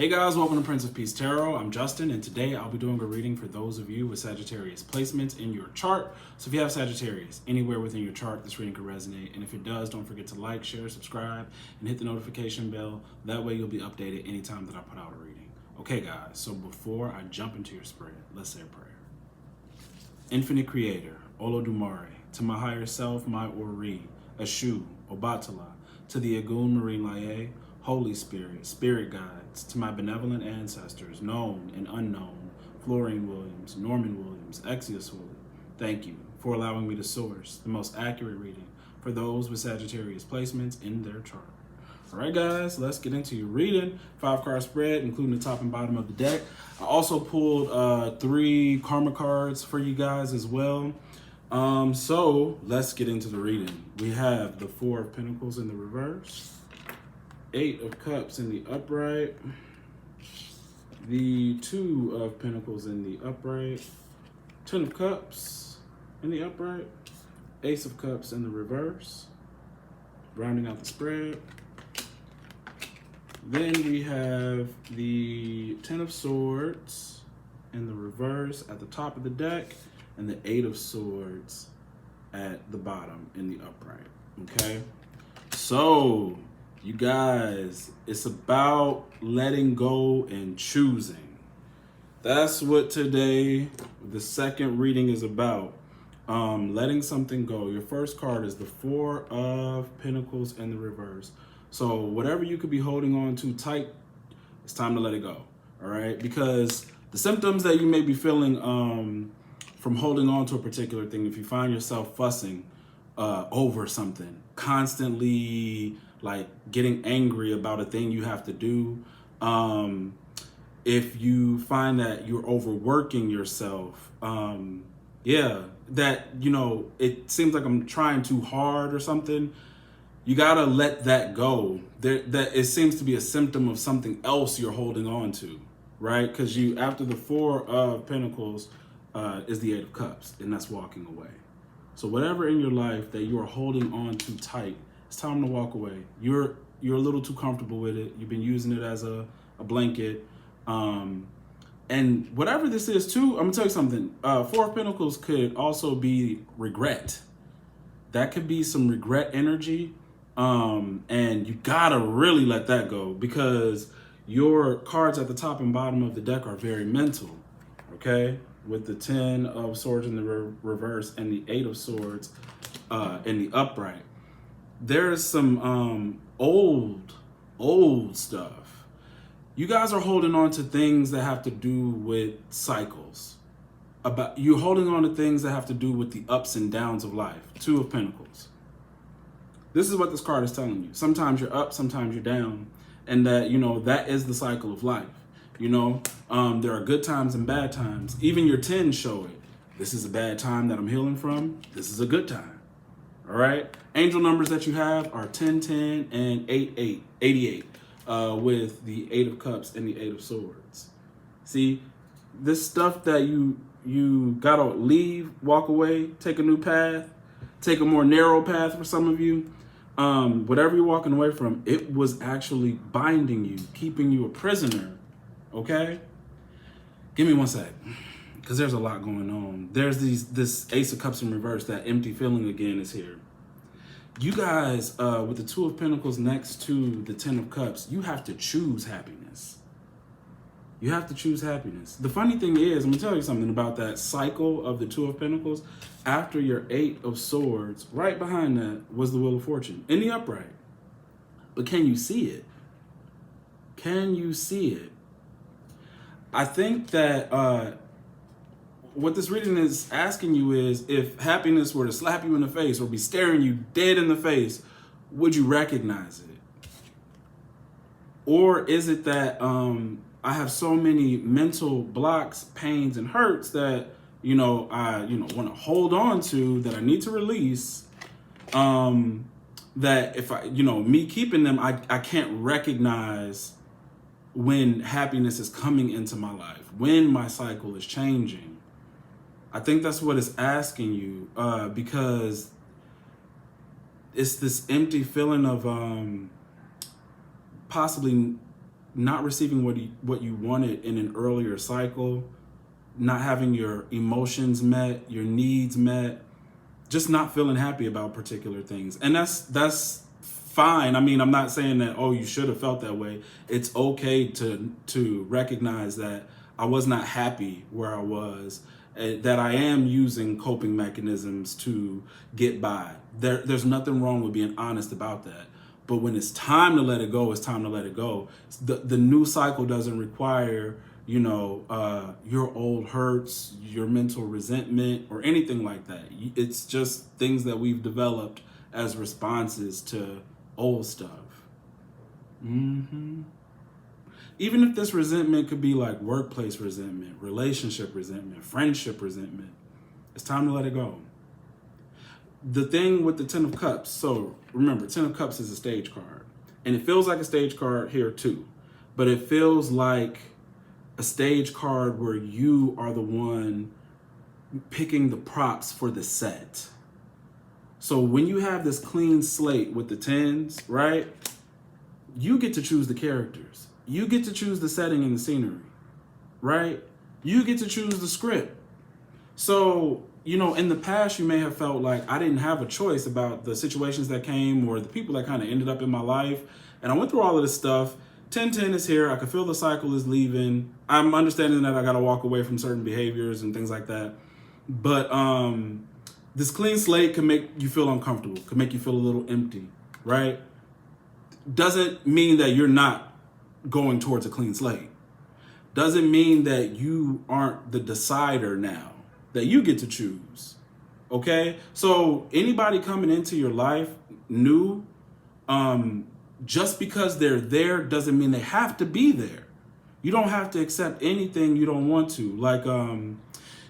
Hey guys, welcome to Prince of Peace Tarot. I'm Justin, and today I'll be doing a reading for those of you with Sagittarius placements in your chart. So if you have Sagittarius anywhere within your chart, this reading could resonate. And if it does, don't forget to like, share, subscribe, and hit the notification bell. That way you'll be updated anytime that I put out a reading. Okay guys, so before I jump into your spread, let's say a prayer. Infinite Creator, Olodumare, to my higher self, my Ori, Ashu, Obatala, to the Agun Marine Laye, Holy Spirit, Spirit Guides, to my benevolent ancestors, known and unknown, Florine Williams, Norman Williams, Exius Williams, thank you for allowing me to source the most accurate reading for those with Sagittarius placements in their chart. All right, guys, let's get into your reading. 5-card spread, including the top and bottom of the deck. I also pulled 3 karma cards for you guys as well. So let's get into the reading. We have the 4 of Pentacles in the reverse, 8 of Cups in the upright, the 2 of Pentacles in the upright, 10 of Cups in the upright, Ace of Cups in the reverse, rounding out the spread. Then we have the 10 of Swords in the reverse at the top of the deck, and the 8 of Swords at the bottom in the upright, okay? So, you guys, it's about letting go and choosing. That's what today, the second reading is about. Letting something go. Your first card is the 4 of Pentacles in the reverse. So whatever you could be holding on to tight, it's time to let it go, all right? Because the symptoms that you may be feeling from holding on to a particular thing, if you find yourself fussing over something, constantly like getting angry about a thing you have to do, if you find that you're overworking yourself, that, you know, it seems like I'm trying too hard or something, you gotta let that go. That it seems to be a symptom of something else you're holding on to, right? Because you, after the 4 of Pentacles is the 8 of Cups, and that's walking away. So whatever in your life that you are holding on to tight, it's time to walk away. You're a little too comfortable with it. You've been using it as a blanket. And whatever this is too, I'm gonna tell you something. 4 of Pentacles could also be regret. That could be some regret energy. And you gotta really let that go, because your cards at the top and bottom of the deck are very mental, okay? With the 10 of Swords in the reverse and the 8 of Swords in the upright. There's some old stuff. You guys are holding on to things that have to do with cycles. You're holding on to things that have to do with the ups and downs of life. 2 of Pentacles. This is what this card is telling you. Sometimes you're up, sometimes you're down. And that, you know, that is the cycle of life. You know, there are good times and bad times. Even your 10s show it. This is a bad time that I'm healing from. This is a good time. All right. Angel numbers that you have are 10, 10, and 8, 88, with the 8 of Cups and the 8 of Swords. See, this stuff that you gotta leave, walk away, take a new path, take a more narrow path for some of you. Whatever you're walking away from, it was actually binding you, keeping you a prisoner. Okay? Give me one sec, because there's a lot going on. There's this Ace of Cups in reverse, that empty feeling again is here. You guys, with the 2 of Pentacles next to the 10 of Cups, you have to choose happiness. You have to choose happiness. The funny thing is, I'm gonna tell you something about that cycle of the 2 of Pentacles. After your 8 of Swords, right behind that was the Wheel of Fortune in the upright. But can you see it? Can you see it? I think that what this reading is asking you is, if happiness were to slap you in the face or be staring you dead in the face, would you recognize it? Or is it that I have so many mental blocks, pains, and hurts that, you know, I want to hold on to, that I need to release, that if I, me keeping them, I can't recognize when happiness is coming into my life, when my cycle is changing. I think that's what it's asking you, because it's this empty feeling of possibly not receiving what you wanted in an earlier cycle, not having your emotions met, your needs met, just not feeling happy about particular things. And that's fine. I mean, I'm not saying that, oh, you should have felt that way. It's okay to recognize that I was not happy where I was, that I am using coping mechanisms to get by. There's nothing wrong with being honest about that. But when it's time to let it go, it's time to let it go. The new cycle doesn't require, your old hurts, your mental resentment, or anything like that. It's just things that we've developed as responses to old stuff. Even if this resentment could be like workplace resentment, relationship resentment, friendship resentment, it's time to let it go. The thing with the 10 of Cups, so remember, 10 of Cups is a stage card. And it feels like a stage card here too. But it feels like a stage card where you are the one picking the props for the set. So when you have this clean slate with the 10s, right? You get to choose the characters. You get to choose the setting and the scenery, right? You get to choose the script. So, in the past, you may have felt like I didn't have a choice about the situations that came or the people that kind of ended up in my life. And I went through all of this stuff. 10-10 is here. I can feel the cycle is leaving. I'm understanding that I got to walk away from certain behaviors and things like that. But this clean slate can make you feel uncomfortable, can make you feel a little empty, right? Doesn't mean that you're not going towards a clean slate. Doesn't mean that you aren't the decider now, that you get to choose, okay? So anybody coming into your life new, just because they're there doesn't mean they have to be there. You don't have to accept anything you don't want to.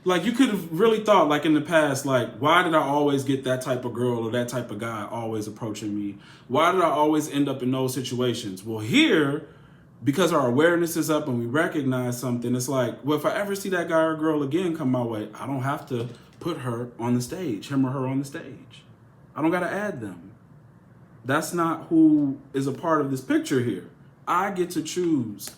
Like you could have really thought, like in the past, like, why did I always get that type of girl or that type of guy always approaching me? Why did I always end up in those situations? Well, here, because our awareness is up and we recognize something, it's like, well, if I ever see that guy or girl again come my way, I don't have to put her on the stage, him or her on the stage. I don't got to add them. That's not who is a part of this picture here. I get to choose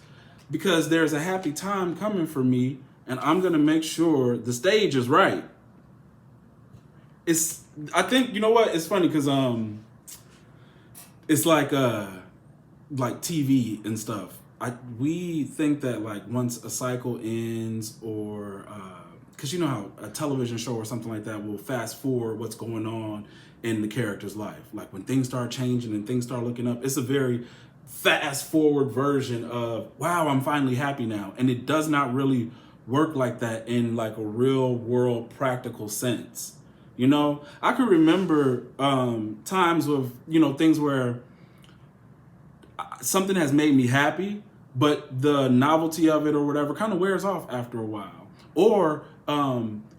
because there's a happy time coming for me, and I'm going to make sure the stage is right. I think, you know what? It's funny because it's like TV and stuff. We think that like once a cycle ends or because you know how a television show or something like that will fast forward what's going on in the character's life. Like when things start changing and things start looking up, it's a very fast forward version of, wow, I'm finally happy now. And it does not really work like that in like a real world practical sense. I could remember times of, things where something has made me happy, but the novelty of it or whatever kind of wears off after a while. Or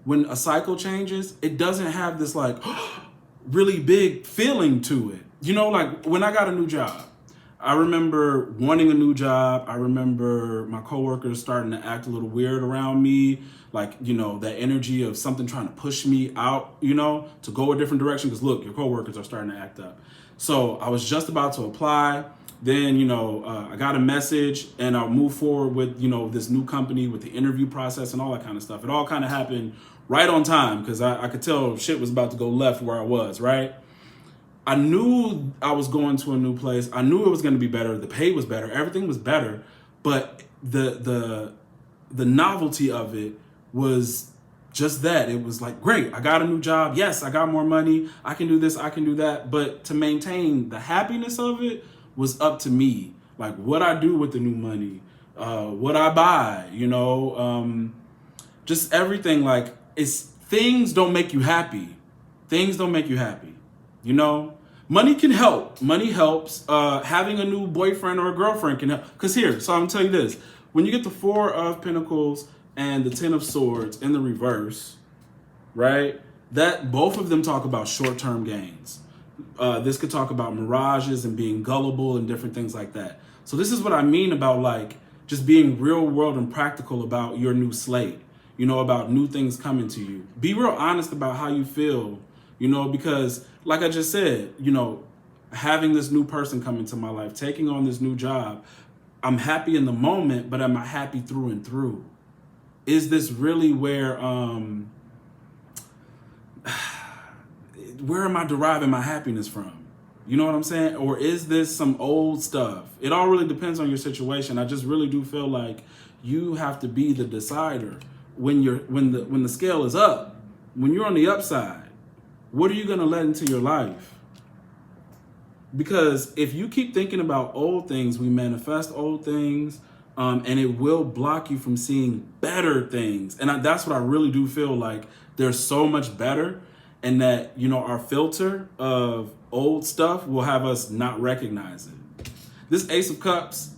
when a cycle changes, it doesn't have this like really big feeling to it. Like when I got a new job, I remember wanting a new job. I remember my coworkers starting to act a little weird around me. Like, that energy of something trying to push me out, to go a different direction. Because look, your coworkers are starting to act up. So I was just about to apply. Then, I got a message and I'll move forward with, this new company with the interview process and all that kind of stuff. It all kind of happened right on time because I could tell shit was about to go left where I was, right? I knew I was going to a new place. I knew it was going to be better. The pay was better. Everything was better. But the novelty of it was just that. It was like, great, I got a new job. Yes, I got more money. I can do this. I can do that. But to maintain the happiness of it was up to me. Like what I do with the new money, what I buy, just everything. Like things don't make you happy. Things don't make you happy. Money can help. Money helps. Having a new boyfriend or a girlfriend can help. Because so I'm going to tell you this. When you get the 4 of Pentacles and the 10 of Swords in the reverse, right? That both of them talk about short-term gains. This could talk about mirages and being gullible and different things like that. So this is what I mean about like just being real world and practical about your new slate, about new things coming to you. Be real honest about how you feel, because like I just said, having this new person come into my life, taking on this new job, I'm happy in the moment, but am I happy through and through? Is this really where am I deriving my happiness from? You know what I'm saying? Or is this some old stuff? It all really depends on your situation. I just really do feel like you have to be the decider when the scale is up, when you're on the upside. What are you going to let into your life? Because if you keep thinking about old things, we manifest old things, and it will block you from seeing better things. And that's what I really do feel like. There's so much better, and that, you know, our filter of old stuff will have us not recognize it. This Ace of Cups,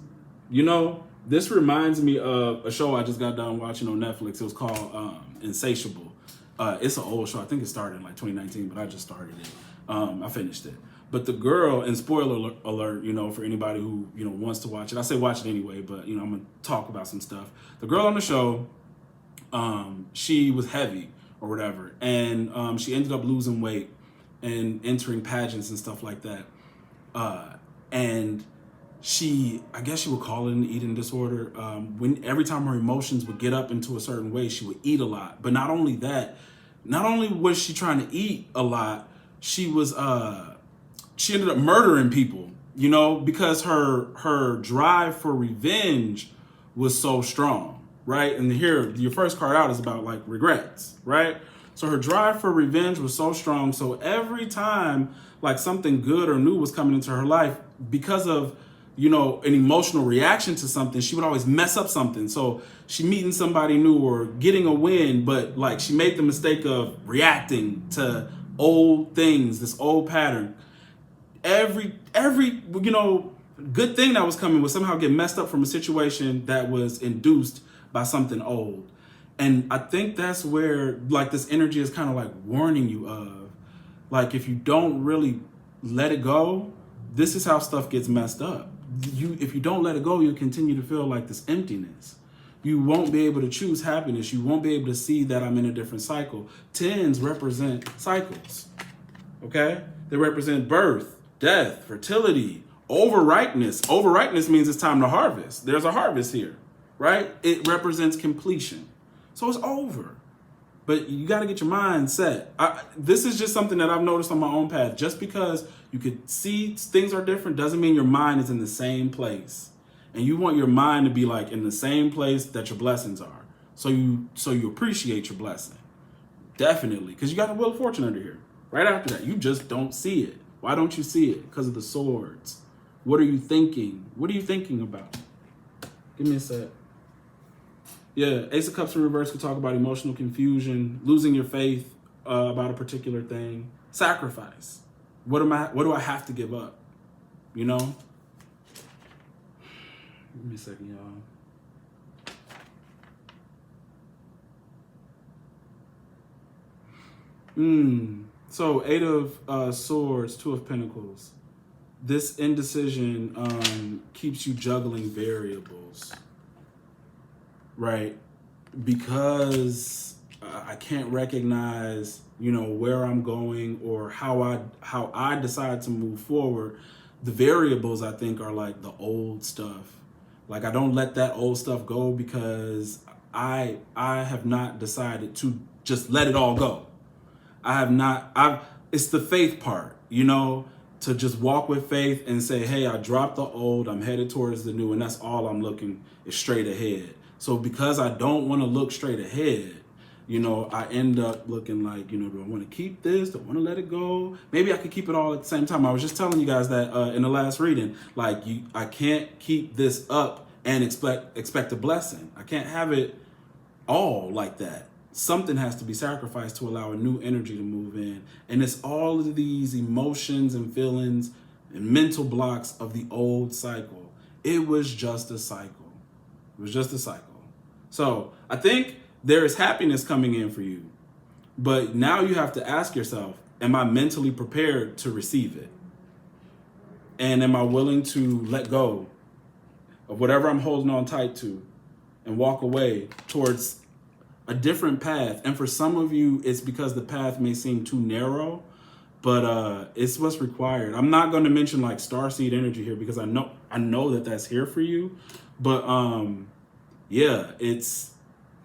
you know, this reminds me of a show I just got done watching on Netflix. It was called Insatiable. It's an old show. I think it started in like 2019, but I just started it. I finished it. But the girl, and spoiler alert, you know, for anybody who, you know, wants to watch it. I say watch it anyway, but, you know, I'm going to talk about some stuff. The girl on the show, she was heavy or whatever. And she ended up losing weight and entering pageants and stuff like that. And I guess she would call it an eating disorder. Every time her emotions would get up into a certain way, she would eat a lot. But not only that, not only was she trying to eat a lot, she ended up murdering people, you know, because her drive for revenge was so strong, right? And here, your first card out is about like regrets, right? So her drive for revenge was so strong. So every time like something good or new was coming into her life, because of, you know, an emotional reaction to something, she would always mess up something. So she meeting somebody new or getting a win, but like she made the mistake of reacting to old things, this old pattern. Every you know, good thing that was coming would somehow get messed up from a situation that was induced by something old. And I think that's where like this energy is kind of like warning you of, like, if you don't really let it go, this is how stuff gets messed up. If you don't let it go, you'll continue to feel like this emptiness. You won't be able to choose happiness. You won't be able to see that I'm in a different cycle. 10s represent cycles, okay? They represent birth, death, fertility, overripeness. Overripeness means it's time to harvest. There's a harvest here, right? It represents completion. So it's over. But you got to get your mind set. This is just something that I've noticed on my own path. Just because you could see things are different doesn't mean your mind is in the same place. And you want your mind to be like in the same place that your blessings are. So you appreciate your blessing. Definitely. Because you got the Wheel of Fortune under here. Right after that, you just don't see it. Why don't you see it? Because of the swords. What are you thinking? What are you thinking about? Give me a sec. Yeah, Ace of Cups in reverse could talk about emotional confusion, losing your faith about a particular thing, sacrifice. What do I have to give up? You know? Give me a second, y'all. So 8 of Swords, 2 of Pentacles. This indecision keeps you juggling variables, right? Because I can't recognize, you know, where I'm going or how I decide to move forward. The variables, I think, are like the old stuff. Like, I don't let that old stuff go because I have not decided to just let it all go. It's the faith part, you know, to just walk with faith and say, hey, I dropped the old, I'm headed towards the new, and that's all I'm looking is straight ahead. So because I don't want to look straight ahead, you know, I end up looking like, you know, do I want to keep this? Do I want to let it go? Maybe I could keep it all at the same time. I was just telling you guys that in the last reading, like I can't keep this up and expect a blessing. I can't have it all like that. Something has to be sacrificed to allow a new energy to move in. And it's all of these emotions and feelings and mental blocks of the old cycle. It was just a cycle. It was just a cycle. So I think there is happiness coming in for you. But now you have to ask yourself, am I mentally prepared to receive it? And am I willing to let go of whatever I'm holding on tight to and walk away towards a different path? And for some of you, it's because the path may seem too narrow, but it's what's required. I'm not going to mention like starseed energy here because I know that that's here for you, but yeah, it's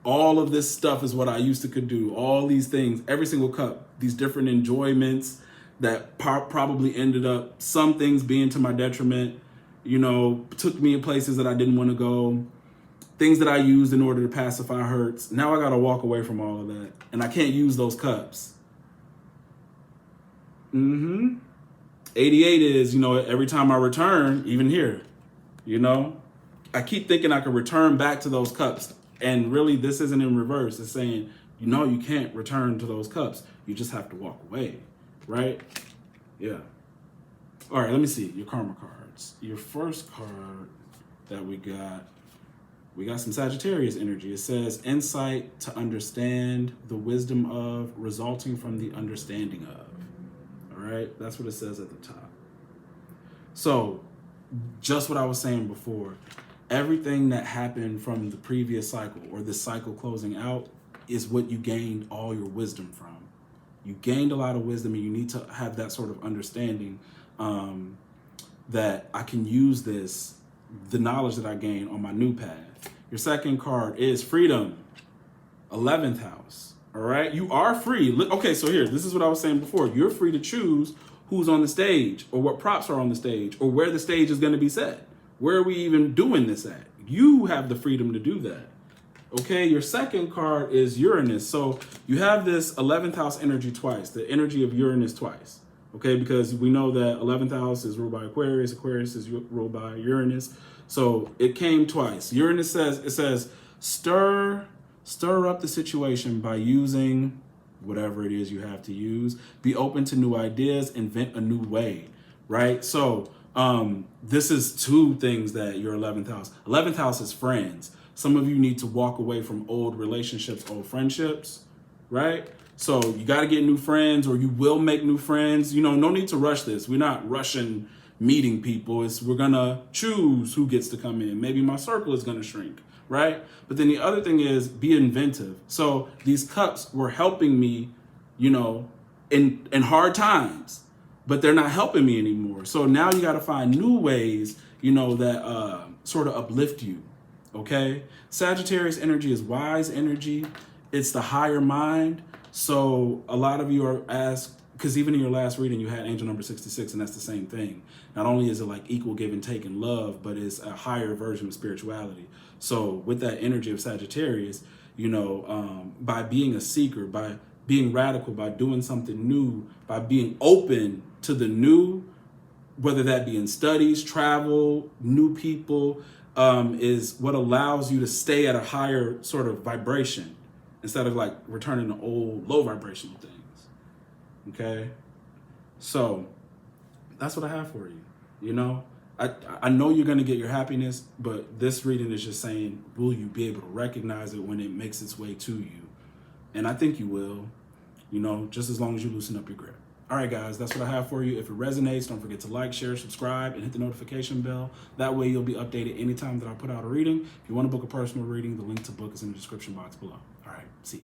all of this stuff is what I used to could do. All these things, every single cup, these different enjoyments that probably ended up some things being to my detriment, you know, took me in places that I didn't want to go, things that I used in order to pacify hurts. Now I got to walk away from all of that, and I can't use those cups. 88 is, you know, every time I return, even here, you know, I keep thinking I could return back to those cups. And really, this isn't in reverse. It's saying, you know, you can't return to those cups. You just have to walk away, right? Yeah. All right, let me see your karma cards. Your first card that we got some Sagittarius energy. It says, insight to understand, the wisdom of, resulting from the understanding of. All right, that's what it says at the top. So just what I was saying before, everything that happened from the previous cycle or this cycle closing out is what you gained all your wisdom from. You gained a lot of wisdom, and you need to have that sort of understanding that I can use the knowledge that I gained on my new path. Your second card is freedom, 11th house. All right, you are free. Okay, so here, this is what I was saying before. You're free to choose who's on the stage or what props are on the stage or where the stage is going to be set. Where are we even doing this at? You have the freedom to do that. Okay, your second card is Uranus. So you have this 11th house energy twice, the energy of Uranus twice. Okay, because we know that 11th house is ruled by Aquarius. Aquarius is ruled by Uranus. So it came twice. Uranus says, stir up the situation by using whatever it is you have to use. Be open to new ideas, invent a new way, right? So this is two things that your 11th house is friends. Some of you need to walk away from old relationships, old friendships, right? So you got to get new friends, or you will make new friends. You know, no need to rush this. We're not rushing meeting people. We're going to choose who gets to come in. Maybe my circle is going to shrink, right? But then the other thing is be inventive. So these cups were helping me, you know, in hard times, but they're not helping me anymore. So now you got to find new ways, you know, that sort of uplift you. Okay. Sagittarius energy is wise energy. It's the higher mind. So a lot of you are asked, because even in your last reading, you had angel number 66, and that's the same thing. Not only is it like equal give and take and love, but it's a higher version of spirituality. So with that energy of Sagittarius, you know, by being a seeker, by being radical, by doing something new, by being open to the new, whether that be in studies, travel, new people, is what allows you to stay at a higher sort of vibration instead of like returning to old low vibrational things. Okay, so that's what I have for you. You know, I know you're going to get your happiness, but this reading is just saying, will you be able to recognize it when it makes its way to you? And I think you will, you know, just as long as you loosen up your grip. All right, guys, that's what I have for you. If it resonates, don't forget to like, share, subscribe, and hit the notification bell. That way you'll be updated anytime that I put out a reading. If you want to book a personal reading, the link to book is in the description box below. All right, see you.